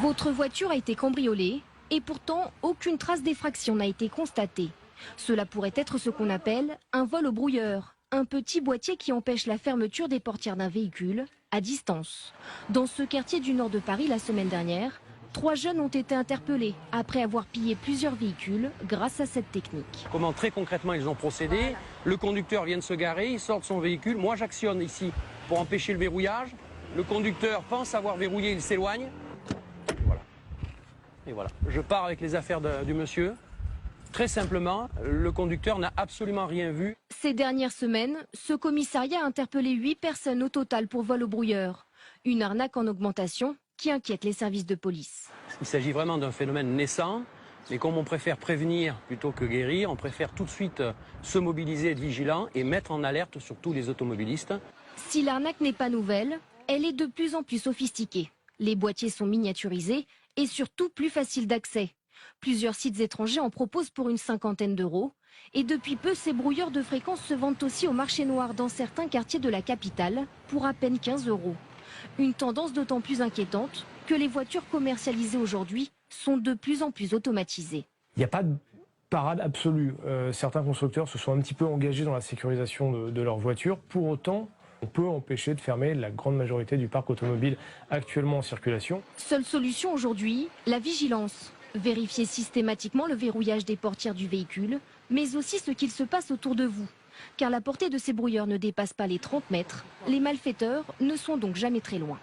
Votre voiture a été cambriolée et pourtant aucune trace d'effraction n'a été constatée. Cela pourrait être ce qu'on appelle un vol au brouilleur, un petit boîtier qui empêche la fermeture des portières d'un véhicule à distance. Dans ce quartier du nord de Paris la semaine dernière, 3 jeunes ont été interpellés après avoir pillé plusieurs véhicules grâce à cette technique. Comment très concrètement ils ont procédé? Le conducteur vient de se garer, il sort de son véhicule. Moi j'actionne ici pour empêcher le verrouillage. Le conducteur pense avoir verrouillé, il s'éloigne. Voilà. Et voilà. Je pars avec les affaires du monsieur. Très simplement, le conducteur n'a absolument rien vu. Ces dernières semaines, ce commissariat a interpellé 8 personnes au total pour vol au brouilleur. Une arnaque en augmentation qui inquiète les services de police. Il s'agit vraiment d'un phénomène naissant, mais comme on préfère prévenir plutôt que guérir, on préfère tout de suite se mobiliser, être vigilant et mettre en alerte surtout les automobilistes. Si l'arnaque n'est pas nouvelle, elle est de plus en plus sophistiquée. Les boîtiers sont miniaturisés et surtout plus faciles d'accès. Plusieurs sites étrangers en proposent pour une 50aine d'euros. Et depuis peu, ces brouilleurs de fréquence se vendent aussi au marché noir dans certains quartiers de la capitale pour à peine 15 euros. Une tendance d'autant plus inquiétante que les voitures commercialisées aujourd'hui sont de plus en plus automatisées. Il n'y a pas de parade absolue. Certains constructeurs se sont un petit peu engagés dans la sécurisation de leurs voitures. Pour autant, on peut empêcher de fermer la grande majorité du parc automobile actuellement en circulation. Seule solution aujourd'hui, la vigilance. Vérifiez systématiquement le verrouillage des portières du véhicule, mais aussi ce qu'il se passe autour de vous. Car la portée de ces brouilleurs ne dépasse pas les 30 mètres. Les malfaiteurs ne sont donc jamais très loin.